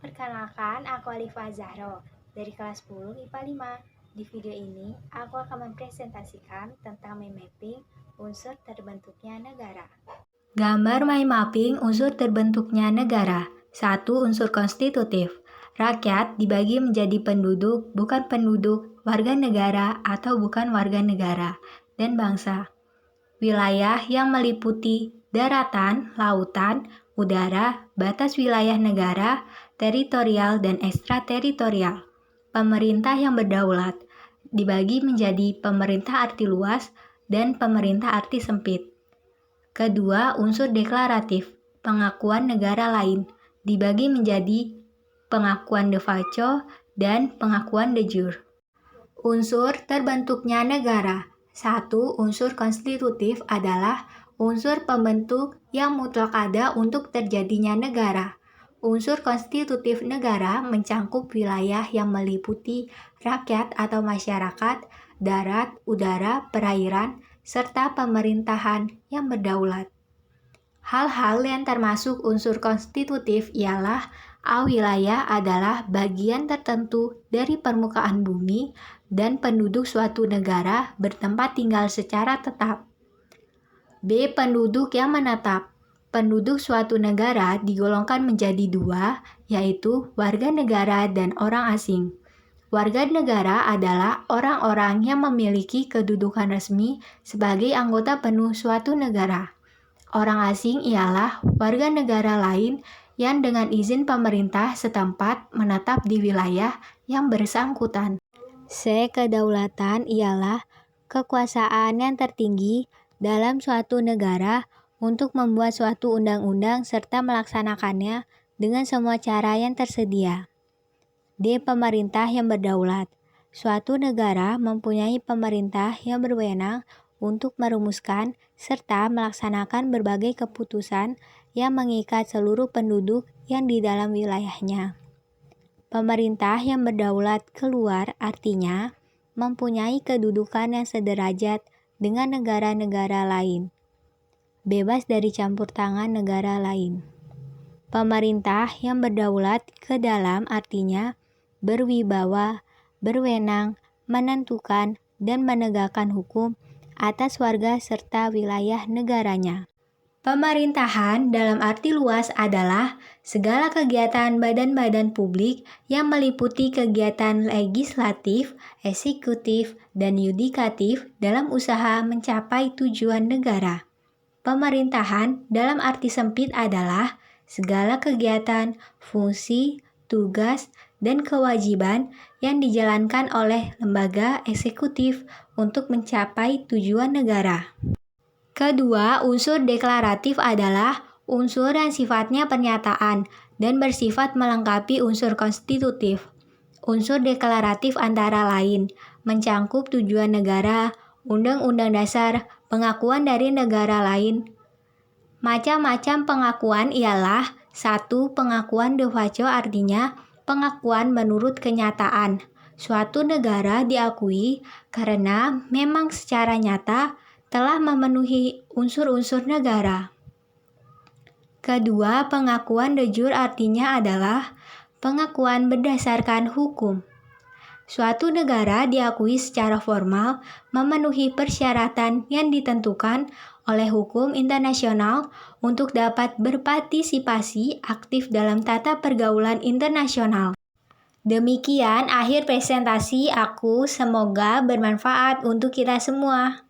Perkenalkan, aku Alifa Zahro dari kelas 10 IPA 5. Di video ini, aku akan mempresentasikan tentang mind mapping unsur terbentuknya negara. Gambar mind mapping unsur terbentuknya negara. 1. Unsur konstitutif. Rakyat dibagi menjadi penduduk, bukan penduduk, warga negara atau bukan warga negara, dan bangsa. Wilayah yang meliputi daratan, lautan, udara, batas wilayah negara, teritorial dan ekstrateritorial. Pemerintah yang berdaulat dibagi menjadi pemerintah arti luas dan pemerintah arti sempit. Kedua, unsur deklaratif, pengakuan negara lain, dibagi menjadi pengakuan de facto dan pengakuan de jure. Unsur terbentuknya negara. 1. Unsur konstitutif adalah unsur pembentuk yang mutlak ada untuk terjadinya negara. Unsur konstitutif negara mencangkup wilayah yang meliputi rakyat atau masyarakat, darat, udara, perairan, serta pemerintahan yang berdaulat. Hal-hal yang termasuk unsur konstitutif ialah A. Wilayah adalah bagian tertentu dari permukaan bumi dan penduduk suatu negara bertempat tinggal secara tetap. B. Penduduk yang menetap. Penduduk suatu negara digolongkan menjadi dua, yaitu warga negara dan orang asing. Warga negara adalah orang-orang yang memiliki kedudukan resmi sebagai anggota penuh suatu negara. Orang asing ialah warga negara lain yang dengan izin pemerintah setempat menetap di wilayah yang bersangkutan. C. Kedaulatan ialah kekuasaan yang tertinggi dalam suatu negara untuk membuat suatu undang-undang serta melaksanakannya dengan semua cara yang tersedia. D. Pemerintah yang berdaulat. Suatu negara mempunyai pemerintah yang berwenang untuk merumuskan serta melaksanakan berbagai keputusan yang mengikat seluruh penduduk yang di dalam wilayahnya. Pemerintah yang berdaulat keluar artinya mempunyai kedudukan yang sederajat dengan negara-negara lain, bebas dari campur tangan negara lain. Pemerintah yang berdaulat ke dalam artinya berwibawa, berwenang, menentukan, dan menegakkan hukum atas warga serta wilayah negaranya. Pemerintahan dalam arti luas adalah segala kegiatan badan-badan publik yang meliputi kegiatan legislatif, eksekutif, dan yudikatif dalam usaha mencapai tujuan negara. Pemerintahan dalam arti sempit adalah segala kegiatan, fungsi, tugas, dan kewajiban yang dijalankan oleh lembaga eksekutif untuk mencapai tujuan negara. Kedua, unsur deklaratif adalah unsur yang sifatnya pernyataan dan bersifat melengkapi unsur konstitutif. Unsur deklaratif antara lain mencangkup tujuan negara, undang-undang dasar, pengakuan dari negara lain. Macam-macam pengakuan ialah 1. Pengakuan de facto artinya pengakuan menurut kenyataan. Suatu negara diakui karena memang secara nyata telah memenuhi unsur-unsur negara. Kedua, pengakuan de jure artinya adalah pengakuan berdasarkan hukum. Suatu negara diakui secara formal memenuhi persyaratan yang ditentukan oleh hukum internasional untuk dapat berpartisipasi aktif dalam tata pergaulan internasional. Demikian akhir presentasi aku, semoga bermanfaat untuk kita semua.